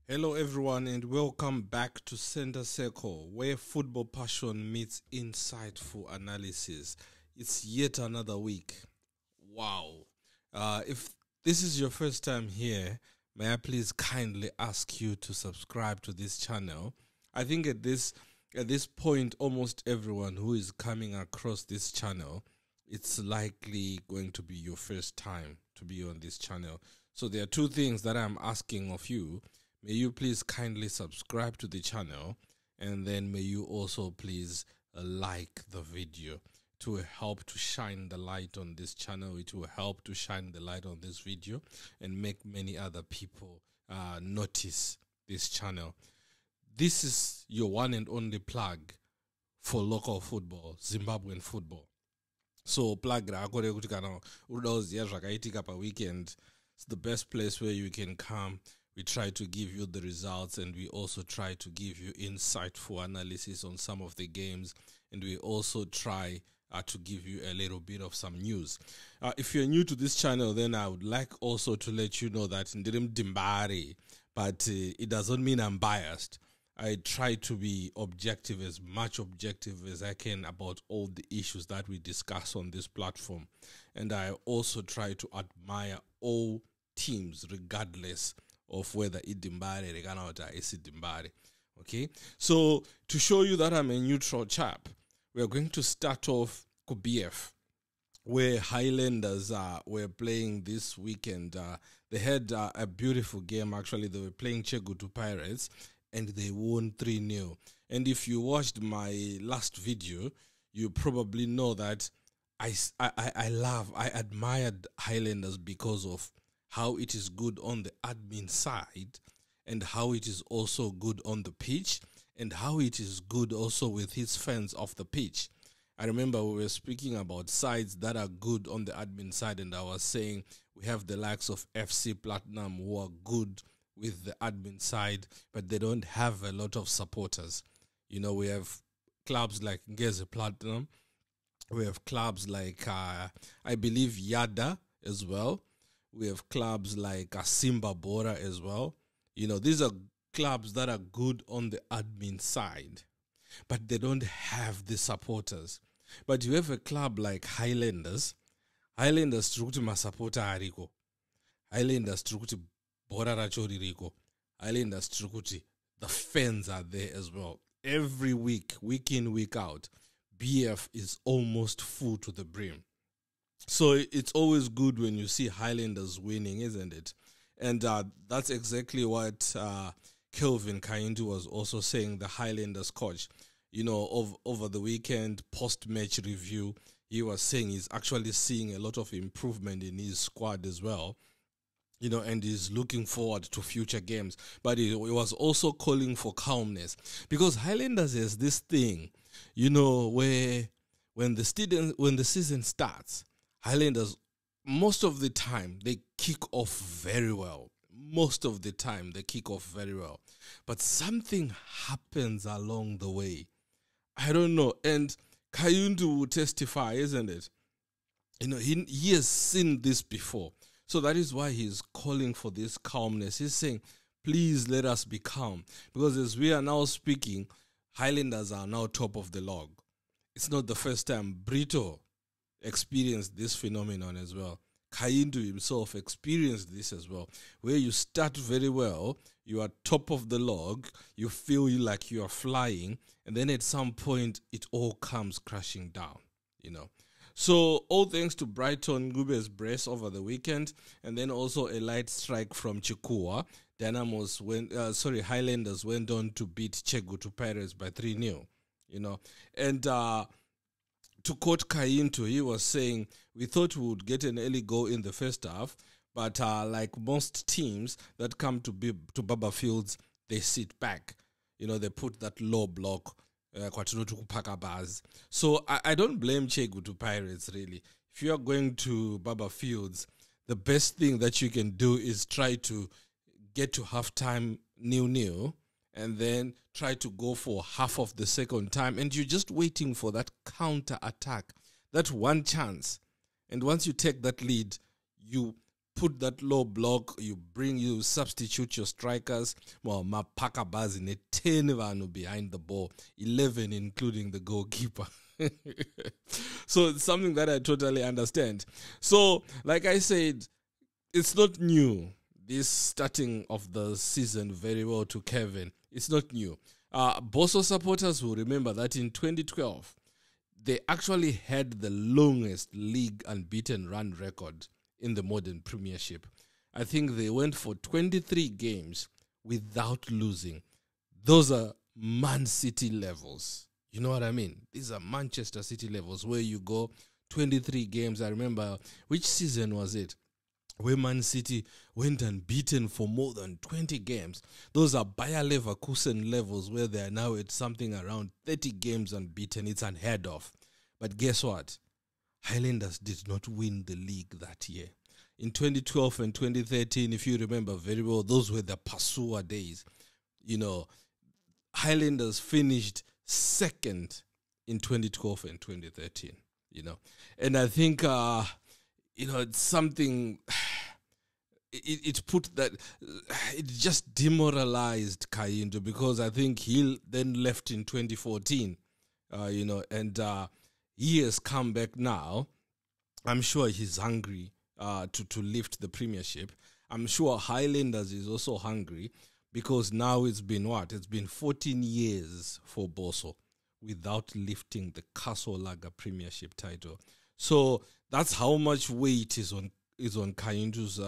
Hello, everyone, and welcome back to Center Circle, where football passion meets insightful analysis. It's yet another week. Wow. If this is your first time here, may I please kindly ask you to subscribe to this channel? I think at this point, almost everyone who is coming across this channel, it's likely going to be your first time to be on this channel. So there are two things that I'm asking of you. May you please kindly subscribe to the channel, and then may you also please like the video. It will help to shine the light on this channel. It will help to shine the light on this video and make many other people notice this channel. This is your one and only plug for local football, Zimbabwean football. So plug rakore kuti kana unoda kuziva zvakaitika pa weekend, it's the best place where you can come. We try to give you the results, and we also try to give you insightful analysis on some of the games, and we also try to give you a little bit of some news. If you're new to this channel, then I would like also to let you know that ndirim dimbari, but it doesn't mean I'm biased. I try to be objective, as much objective as I can, about all the issues that we discuss on this platform. And I also try to admire all teams regardless of whether idimbare rekanauta isidimbare. Okay, so to show you that I'm a neutral chap, we are going to start off with BF, where Highlanders were playing this weekend. They had a beautiful game. Actually, they were playing Chegutu Pirates, and they won 3-0. And if you watched my last video, you probably know that I admired Highlanders because of how it is good on the admin side, and how it is also good on the pitch, and how it is good also with his fans off the pitch. I remember we were speaking about sides that are good on the admin side, and I was saying we have the likes of FC Platinum who are good with the admin side, but they don't have a lot of supporters. You know, we have clubs like Ngeze Platinum, we have clubs like, I believe, Yadah as well. We have clubs like Simba Bora as well. You know, these are clubs that are good on the admin side, but they don't have the supporters. But you have a club like Highlanders. Highlanders trukuti masupporter ariko. Highlanders trukuti bora racho ririko. Highlanders trukuti the fans are there as well. Every week, week in, week out, BF is almost full to the brim. So it's always good when you see Highlanders winning, isn't it? And that's exactly what Kelvin Kaindu was also saying, the Highlanders coach. You know, over the weekend, post-match review, he was saying he's actually seeing a lot of improvement in his squad as well. You know, and he's looking forward to future games. But he was also calling for calmness, because Highlanders has this thing, you know, where when the season starts, Highlanders, most of the time, they kick off very well. Most of the time, they kick off very well. But something happens along the way. I don't know. And Kayundu will testify, isn't it? You know, he has seen this before. So that is why he's calling for this calmness. He's saying, please let us be calm. Because as we are now speaking, Highlanders are now top of the log. It's not the first time Brito experienced this phenomenon as well. Kaindu himself experienced this as well, where you start very well, you are top of the log, you feel like you are flying, and then at some point it all comes crashing down, you know. So all thanks to Brighton Gube's brace over the weekend, and then also a light strike from Chikua. Dynamos Highlanders went on to beat Chegutu Pirates by 3-0, you know. And to quote Kainto, he was saying, we thought we would get an early goal in the first half, but like most teams that come to Baba Fields, they sit back. You know, they put that low block. So I don't blame Chegutu Pirates, really. If you are going to Baba Fields, the best thing that you can do is try to get to halftime 0-0, and then try to go for half of the second time, and you're just waiting for that counter attack, that one chance. And once you take that lead, you put that low block, you substitute your strikers. Well, Mapaka Bazine 10 vanu behind the ball, 11 including the goalkeeper. So it's something that I totally understand. So, like I said, it's not new. This starting of the season very well to Kevin. It's not new. Bosso supporters will remember that in 2012, they actually had the longest league unbeaten run record in the modern Premiership. I think they went for 23 games without losing. Those are Man City levels. You know what I mean? These are Manchester City levels where you go 23 games. I remember, which season was it? Where Man City went unbeaten for more than 20 games. Those are Bayer Leverkusen levels where they are now at something around 30 games unbeaten. It's unheard of. But guess what? Highlanders did not win the league that year. In 2012 and 2013, if you remember very well, those were the Pasua days. You know, Highlanders finished second in 2012 and 2013, you know. And I think, it's something, it put that, it just demoralized Kayinto because I think he then left in 2014, and he has come back now. I'm sure he's hungry to lift the Premiership. I'm sure Highlanders is also hungry because now it's been what? It's been 14 years for Bosso without lifting the Castle Lager Premiership title. So that's how much weight is on Kayinto's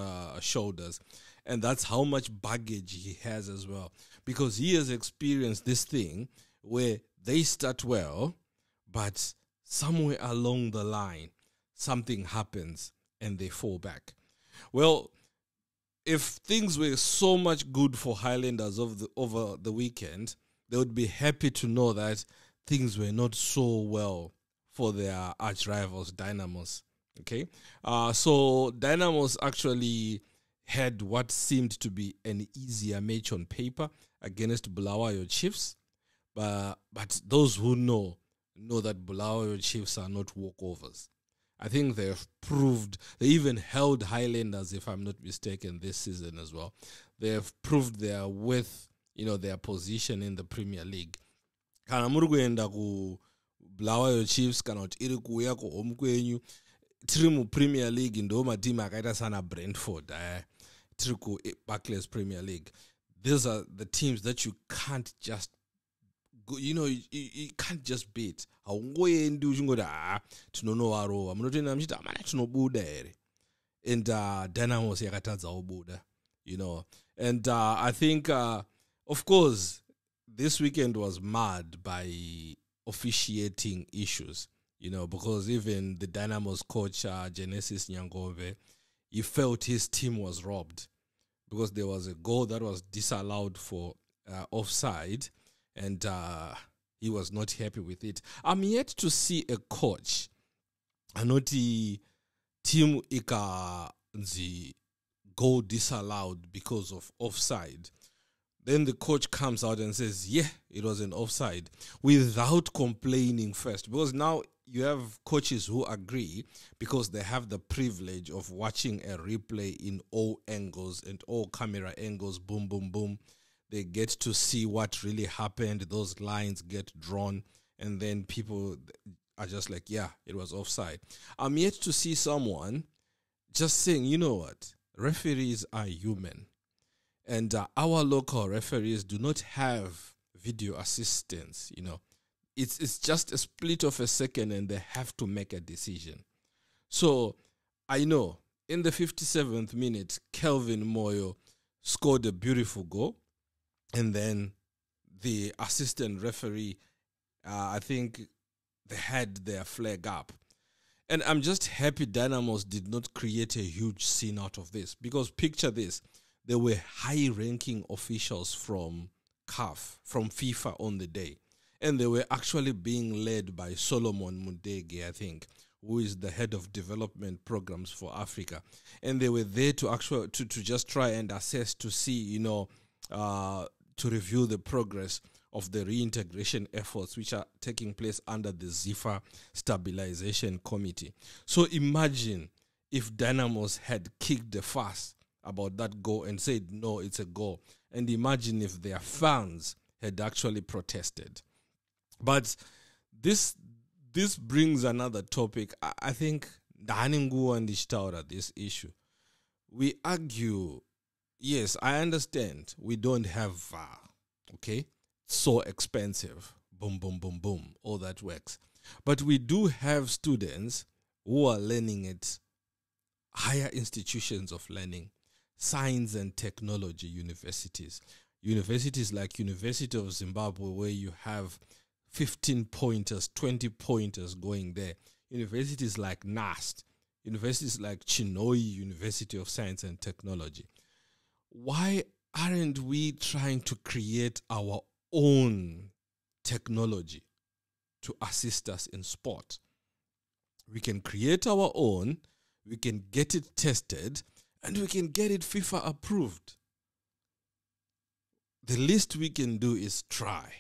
shoulders, and that's how much baggage he has as well, because he has experienced this thing where they start well, but somewhere along the line, something happens and they fall back. Well, if things were so much good for Highlanders over the weekend, they would be happy to know that things were not so well for their arch rivals, Dynamos. Okay, so Dynamos actually had what seemed to be an easier match on paper against Bulawayo Chiefs, but those who know that Bulawayo Chiefs are not walkovers. I think they've proved, they even held Highlanders, if I'm not mistaken, this season as well. They have proved their worth, their position in the Premier League. Kana muri kuenda ku Bulawayo Chiefs kana kuti iri kuuya ku home kwenyu, tiri mu Premier League ndo matimu akaita sana Brentford, tiri ku Barclays Premier League. These are the teams that you can't just go, you can't just beat. Haungoendi uchingoti tinonovarova, munotoenda muchiti amana tinobuda here. And Dynamos yakatadza kubuda, And I think, of course, this weekend was marred by officiating issues, because even the Dynamos coach, Genesis Nyangove, he felt his team was robbed because there was a goal that was disallowed for offside, and he was not happy with it. I'm yet to see a coach anoti team ika the goal disallowed because of offside. Then the coach comes out and says, yeah, it was an offside, without complaining first. Because now you have coaches who agree because they have the privilege of watching a replay in all angles and all camera angles, boom, boom, boom. They get to see what really happened. Those lines get drawn, and then people are just like, yeah, it was offside. I'm yet to see someone just saying, you know what, referees are human. And our local referees do not have video assistance, It's just a split of a second and they have to make a decision. So I know in the 57th minute, Kelvin Moyo scored a beautiful goal. And then the assistant referee, I think they had their flag up. And I'm just happy Dynamos did not create a huge scene out of this. Because picture this, there were high-ranking officials from CAF, from FIFA on the day. And they were actually being led by Solomon Mudege, I think, who is the head of development programs for Africa. And they were there to just try and assess to see, to review the progress of the reintegration efforts which are taking place under the ZIFA Stabilization Committee. So imagine if Dynamos had kicked the fuss about that goal and said, no, it's a goal. And imagine if their fans had actually protested. But this brings another topic. I think Daningu and Ishtaura, this issue. We argue, yes, I understand we don't have VAR, okay? So expensive. Boom, boom, boom, boom. All that works. But we do have students who are learning at higher institutions of learning, science and technology universities. Universities like University of Zimbabwe, where you have 15 pointers, 20 pointers going there. Universities like NAST, universities like Chinhoyi University of Science and Technology. Why aren't we trying to create our own technology to assist us in sport? We can create our own, we can get it tested, and we can get it FIFA approved. The least we can do is try.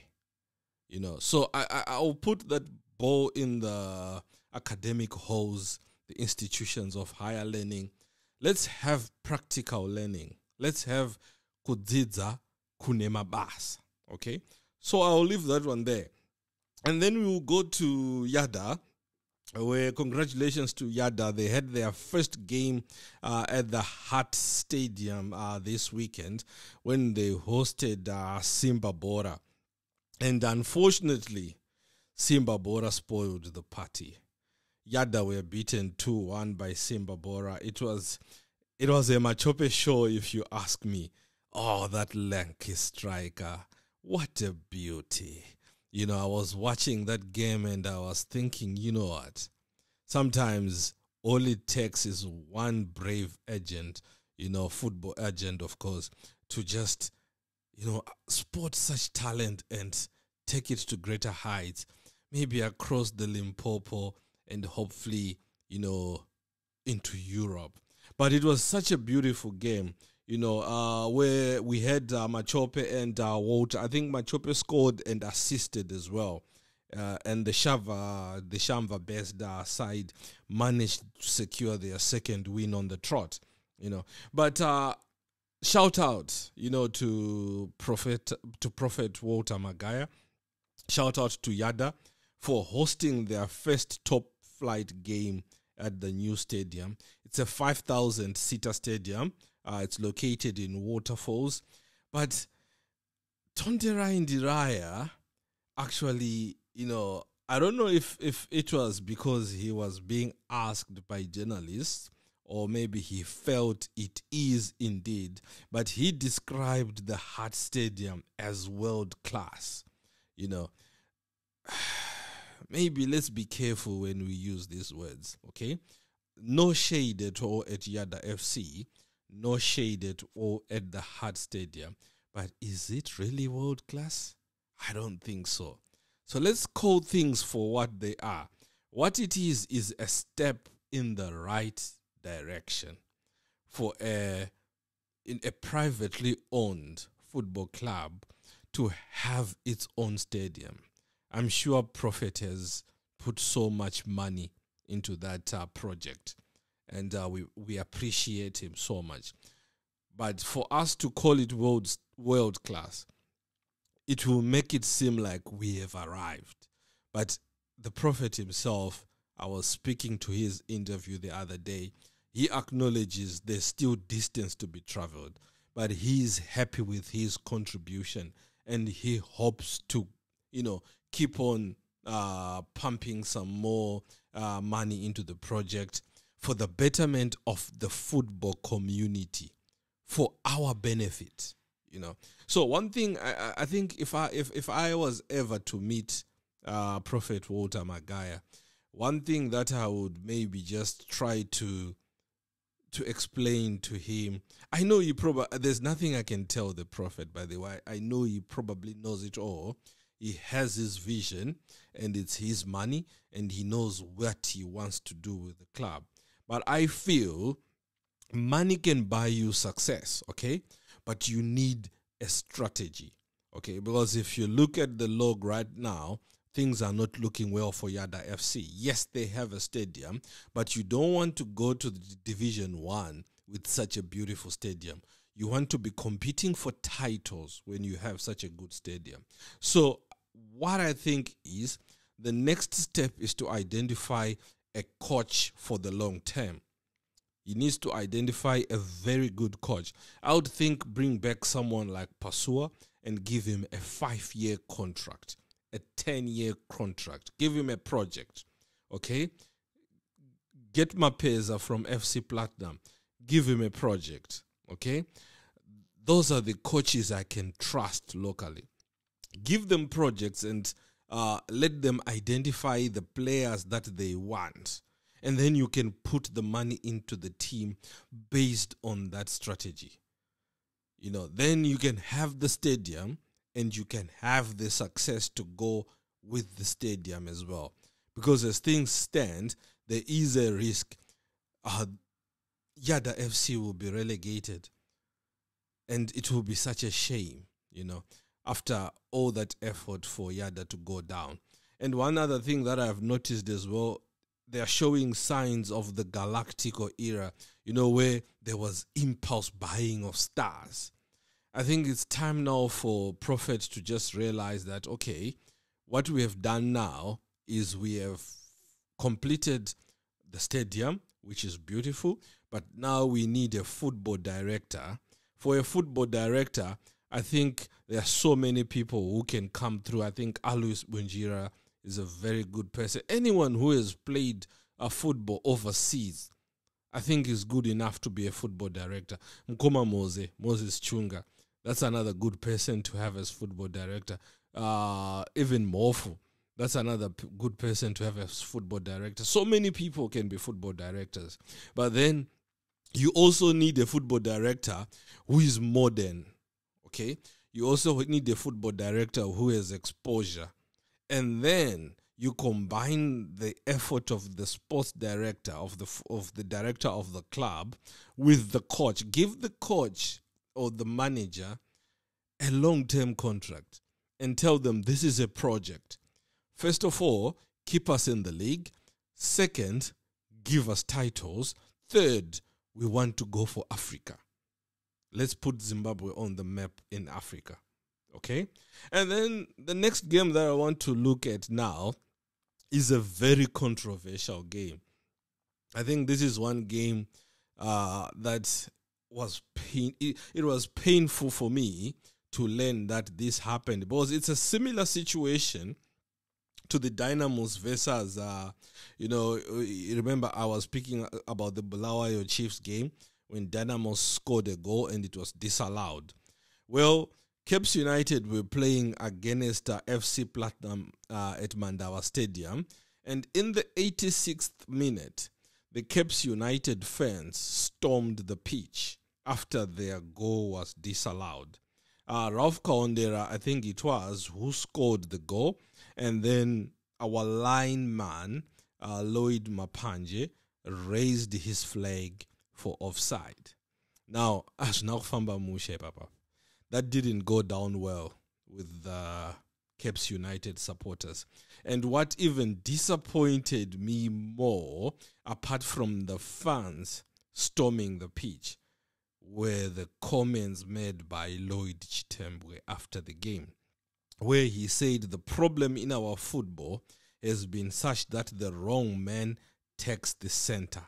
So I'll put that ball in the academic halls, the institutions of higher learning. Let's have practical learning. Let's have kudzidza kunemabasa. Okay? So I'll leave that one there. And then we will go to Yadah, where congratulations to Yadah. They had their first game at the Hart Stadium this weekend when they hosted Simba Bora. And unfortunately, Simba Bora spoiled the party. Yadah were beaten 2-1 by Simba Bora. It was a Machope show, if you ask me. Oh, that lanky striker. What a beauty. I was watching that game and I was thinking, you know what? Sometimes all it takes is one brave agent, football agent, of course, to just, spot such talent and take it to greater heights, maybe across the Limpopo and hopefully, into Europe. But it was such a beautiful game, where we had Machope and Walter. I think Machope scored and assisted as well. And the Shamva based Side managed to secure their second win on the trot, But shout out, to Prophet Walter Magaya. Shout out to Yadah for hosting their first top flight game at the new stadium. It's a 5,000-seater stadium. It's located in Waterfalls. But Tontera Indiraya actually, I don't know if it was because he was being asked by journalists or maybe he felt it is indeed, but he described the Hart Stadium as world class. Maybe let's be careful when we use these words, okay? No shade at all at Yadah FC, no shade at all at the Hart Stadium, but is it really world class? I don't think so. So let's call things for what they are. What it is a step in the right direction for in a privately owned football club to have its own stadium. I'm sure Prophet has put so much money into that project, and we appreciate him so much. But for us to call it world class, it will make it seem like we have arrived. But the Prophet himself, I was speaking to his interview the other day, he acknowledges there's still distance to be traveled, but he's happy with his contribution and he hopes to, keep on pumping some more money into the project for the betterment of the football community, for our benefit. So one thing I think if I was ever to meet Prophet Walter Magaya, one thing that I would maybe just try to explain to him, I know there's nothing I can tell the Prophet, by the way. I know he probably knows it all. He has his vision and it's his money and he knows what he wants to do with the club. But I feel money can buy you success, okay? But you need a strategy, okay? Because if you look at the log right now, things are not looking well for Yadah FC. Yes, they have a stadium, but you don't want to go to the Division 1 with such a beautiful stadium. You want to be competing for titles when you have such a good stadium. So what I think is the next step is to identify a coach for the long term. He needs to identify a very good coach. I would think bring back someone like Pasua and give him a 5-year contract, a 10-year contract. Give him a project, okay? Get Mapeza from FC Platinum. Give him a project, okay? Those are the coaches I can trust locally. Give them projects and let them identify the players that they want. And then you can put the money into the team based on that strategy. You know, then you can have the stadium and you can have the success to go with the stadium as well. Because as things stand, there is a risk Yadah FC will be relegated. And it will be such a shame, you know, after all that effort for Yadah to go down. And one other thing that I've noticed as well, they are showing signs of the Galactico era, you know, where there was impulse buying of stars. I think it's time now for Prophet to just realize that, okay, what we have done now is we have completed the stadium, which is beautiful, but now we need a football director. For a football director, I think there are so many people who can come through. I think Alois Bunjira is a very good person. Anyone who has played football overseas, I think is good enough to be a football director. Mkoma Moses Chunga, that's another good person to have as football director. Even Mofu, that's another good person to have as football director. So many people can be football directors. But then you also need a football director who is modern, okay? You also need a football director who has exposure. And then you combine the effort of the sports director, of the director of the club, with the coach. Give the coach or the manager a long-term contract and tell them this is a project. First of all, keep us in the league. Second, give us titles. Third, we want to go for Africa. Let's put Zimbabwe on the map in Africa. Okay? And then the next game that I want to look at now is a very controversial game. I think this is one game that was it was painful for me to learn that this happened, because it's a similar situation to the Dynamos versus, you remember I was speaking about the Bulawayo Chiefs game when Dynamos scored a goal and it was disallowed. Well, Cape United were playing against FC Platinum at Mandawa Stadium, and in the 86th minute, the Cape United fans stormed the pitch after their goal was disallowed. Ralph Kaondera, I think it was, who scored the goal, and then our lineman, Lloyd Mapanje, raised his flag for offside. Now, that didn't go down well with the Cape United supporters. And what even disappointed me more, apart from the fans storming the pitch, were the comments made by Lloyd Chitembwe after the game, where he said the problem in our football has been such that the wrong man takes the center.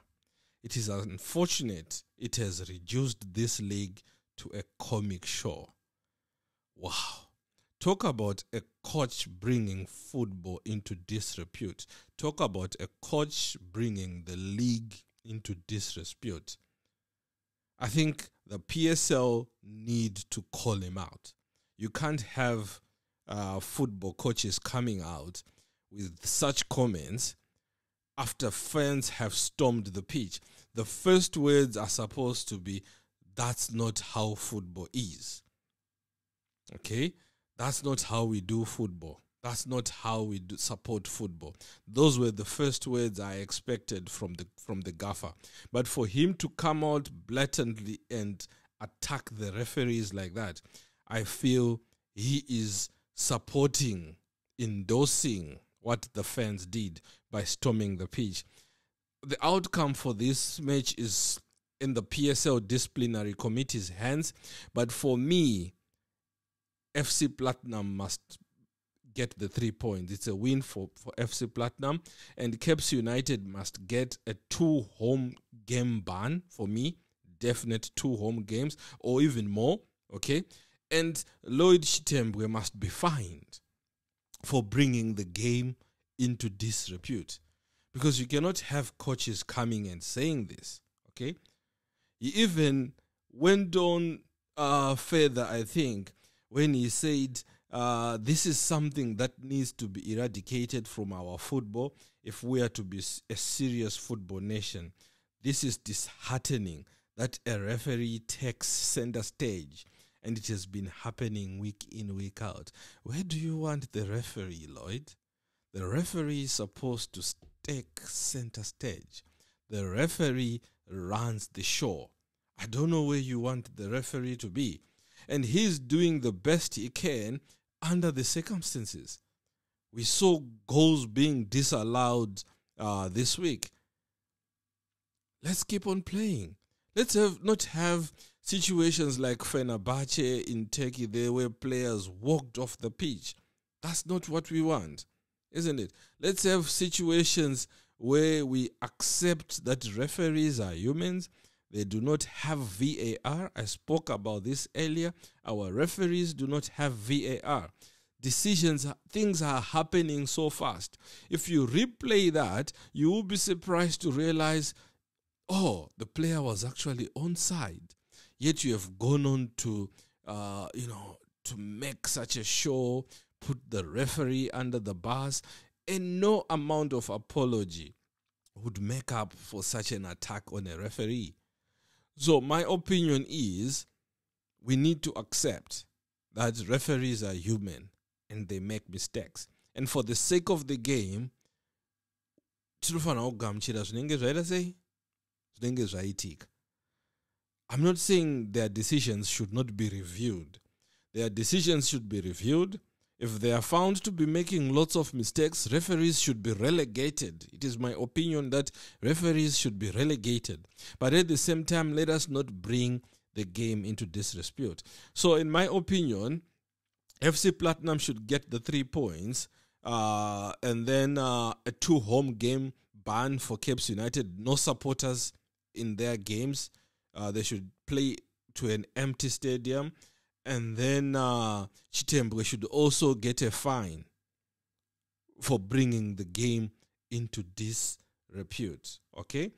It is unfortunate it has reduced this league to a comic show. Wow. Talk about a coach bringing football into disrepute. Talk about a coach bringing the league into disrepute. I think the PSL need to call him out. You can't have football coaches coming out with such comments after fans have stormed the pitch. The first words are supposed to be, that's not how football is. Okay? That's not how we do football. That's not how we support football. Those were the first words I expected from the gaffer. But for him to come out blatantly and attack the referees like that, I feel he is supporting endorsing what the fans did by storming the pitch. The outcome for this match is in the PSL disciplinary committee's hands, but for me, FC Platinum must get the 3 points. It's a win for FC Platinum, and Caps United must get a 2 home game ban for me, definite 2 home games or even more, okay? And Lloyd Chitembwe must be fined for bringing the game into disrepute, because you cannot have coaches coming and saying this, okay? He even went on further, I think, when he said this is something that needs to be eradicated from our football if we are to be a serious football nation. This is disheartening that a referee takes center stage, and it has been happening week in, week out. Where do you want the referee, Lloyd? The referee is supposed to take center stage. The referee runs the show. I don't know where you want the referee to be. And he's doing the best he can under the circumstances. We saw goals being disallowed this week. Let's keep on playing. Let's not have situations like Fenerbahce in Turkey there where players walked off the pitch. That's not what we want, isn't it? Let's have situations where we accept that referees are humans. They do not have VAR. I spoke about this earlier. Our referees do not have VAR. Things are happening so fast. If you replay that, you will be surprised to realize, oh, the player was actually onside. Yet you have gone on to, to make such a show, put the referee under the bus, and no amount of apology would make up for such an attack on a referee. So my opinion is we need to accept that referees are human and they make mistakes. And for the sake of the game, I'm not saying their decisions should not be reviewed. Their decisions should be reviewed. If they are found to be making lots of mistakes, referees should be relegated. It is my opinion that referees should be relegated. But at the same time, let us not bring the game into disrepute. So in my opinion, FC Platinum should get the 3 points and then a 2 home game ban for Caps United. No supporters in their games. They should play to an empty stadium. And then Chitembwe should also get a fine for bringing the game into disrepute. Okay.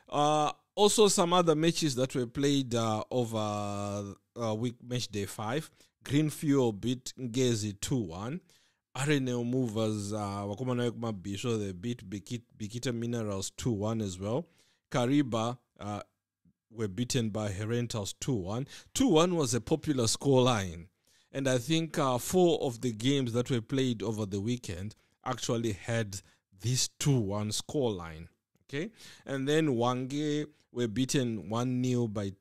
Also, some other matches that were played over week match day 5. Green Fuel beat Ngezi 2-1. RNL Movers, they beat Bikita Minerals 2-1 as well. Kariba were beaten by Herentals 2-1. 2-1 was a popular scoreline. And I think 4 of the games that were played over the weekend actually had this 2-1 scoreline. Okay? And then Wange were beaten 1-0 by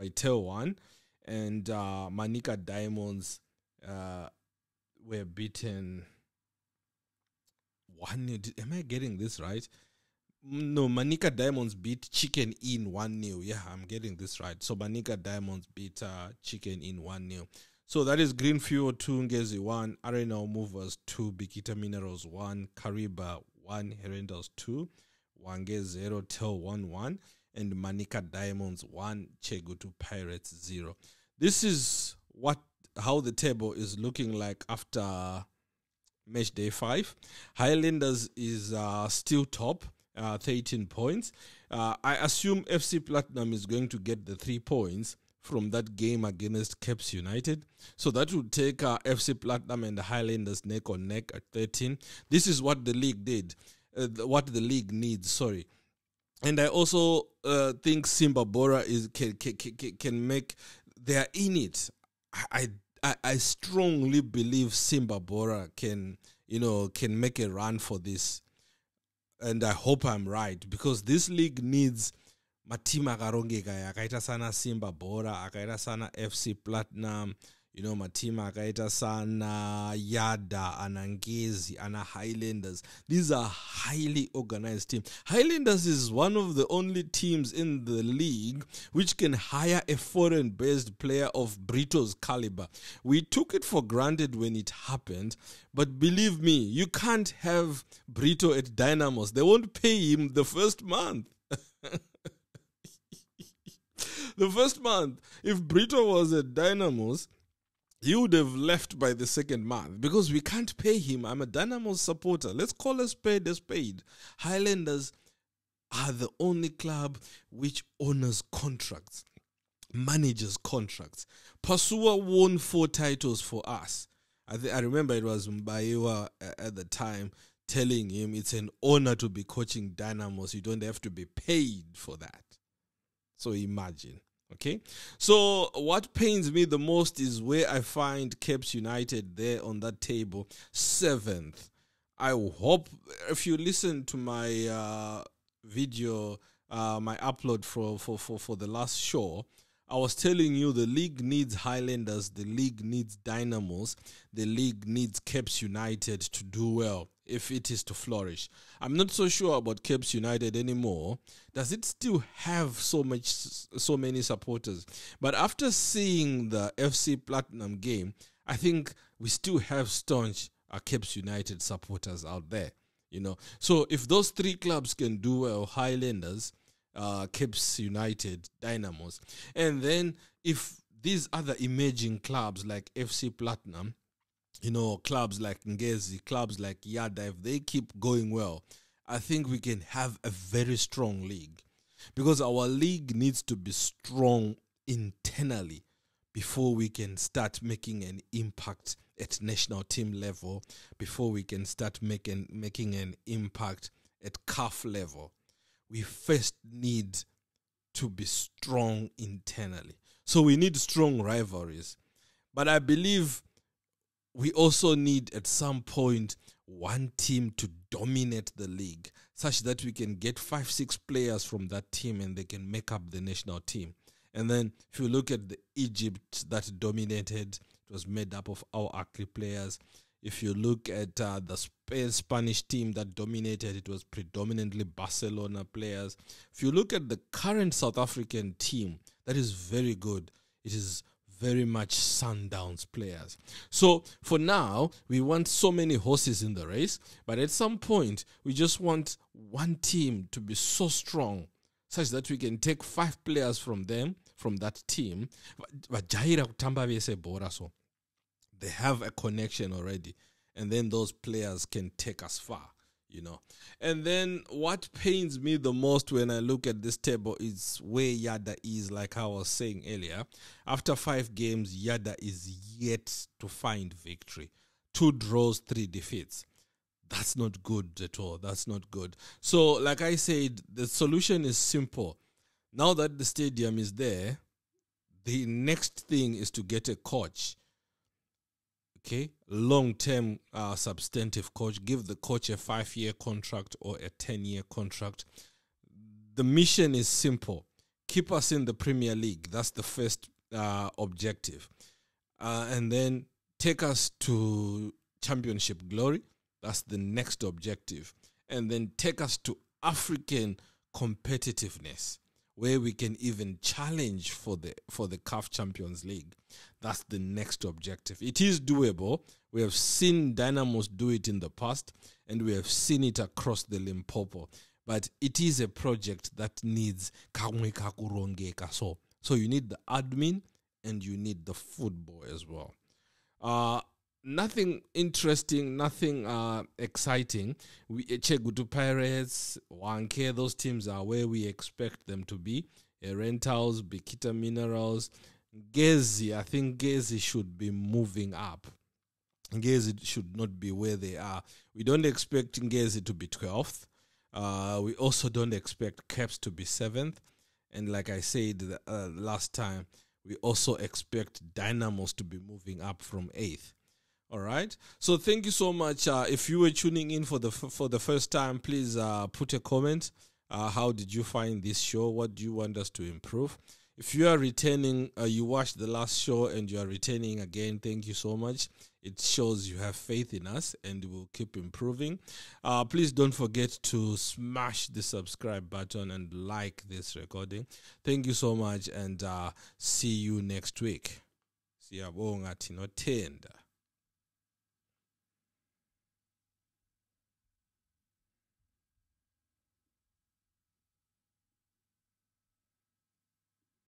Tel1. And Manica Diamonds were beaten 1-0. Am I getting this right? No, Manica Diamonds beat Chicken Inn 1-0. Yeah, I'm getting this right. So Manica Diamonds beat Chicken Inn 1-0. So that is Green Fuel 2, Ngezi 1, Arena Movers 2, Bikita Minerals 1, Kariba 1, Herendals 2, Wange 0, Tel 1-1, and Manica Diamonds 1, Chegutu Pirates 0. This is how the table is looking like after match day 5. Highlanders is still top. 13 points. I assume FC Platinum is going to get the 3 points from that game against Caps United. So that would take FC Platinum and the Highlanders neck on neck at 13. This is what the league did. What the league needs, sorry. And I also think Simba Bora can make... They are in it. I strongly believe Simba Bora can make a run for this. And I hope I'm right, because this league needs matima akarongeka akaita sana Simba Bora, akaita sana FC Platinum, You know, Matima Kaita Sana, Yadah, Anangezi, and Highlanders. These are highly organized teams. Highlanders is one of the only teams in the league which can hire a foreign-based player of Brito's caliber. We took it for granted when it happened, but believe me, you can't have Brito at Dynamos. They won't pay him the first month. The first month. If Brito was at Dynamos, he would have left by the second month because we can't pay him. I'm a Dynamo supporter. Let's call a spade a spade. Highlanders are the only club which honors contracts, manages contracts. Pasua won 4 titles for us. I remember it was Mbaiwa at the time telling him it's an honor to be coaching Dynamos. You don't have to be paid for that. So imagine. Okay, so what pains me the most is where I find Caps United there on that table, 7th. I hope if you listen to my video, my upload for the last show, I was telling you the league needs Highlanders, the league needs Dynamos, the league needs Caps United to do well if it is to flourish. I'm not so sure about Caps United anymore. Does it still have so many supporters? But after seeing the FC Platinum game, I think we still have staunch Caps United supporters out there. You know, so if those 3 clubs can do well, Highlanders, Caps United, Dynamos, and then if these other emerging clubs like FC Platinum, you know, clubs like Ngezi, clubs like Yadah, if they keep going well, I think we can have a very strong league, because our league needs to be strong internally before we can start making an impact at national team level, before we can start making an impact at CAF level. We first need to be strong internally. So we need strong rivalries. But I believe we also need at some point one team to dominate the league, such that we can get 5-6 players from that team and they can make up the national team. And then if you look at the Egypt that dominated, it was made up of our Acre players. If you look at the Spanish team that dominated, it was predominantly Barcelona players. If you look at the current South African team, that is very good. It is very much Sundowns players. So for now, we want so many horses in the race, but at some point, we just want one team to be so strong such that we can take 5 players from them, from that team. They have a connection already, and then those players can take us far, you know. And then what pains me the most when I look at this table is where Yadah is, like I was saying earlier. After 5 games, Yadah is yet to find victory. 2 draws, 3 defeats. That's not good at all. That's not good. So, like I said, the solution is simple. Now that the stadium is there, the next thing is to get a coach. Okay, long-term substantive coach. Give the coach a 5-year contract or a 10-year contract. The mission is simple. Keep us in the Premier League. That's the first objective. And then take us to Championship glory. That's the next objective. And then take us to African competitiveness, where we can even challenge for the CAF Champions League. That's the next objective. It is doable. We have seen Dynamos do it in the past, and we have seen it across the Limpopo. But it is a project that needs so you need the admin and you need the football as well. Nothing interesting, nothing exciting. Chegutu Pirates, Wanke, those teams are where we expect them to be. Rentals, Bikita Minerals, Ngezi. I think Ngezi should be moving up. Ngezi should not be where they are. We don't expect Ngezi to be 12th. We also don't expect Caps to be 7th. And like I said last time, we also expect Dynamos to be moving up from 8th. All right. So thank you so much. If you were tuning in for the first time, please put a comment. How did you find this show? What do you want us to improve? If you are returning, you watched the last show and you are returning again, thank you so much. It shows you have faith in us and we'll keep improving. Please don't forget to smash the subscribe button and like this recording. Thank you so much and see you next week. Siyabonga thina tenda.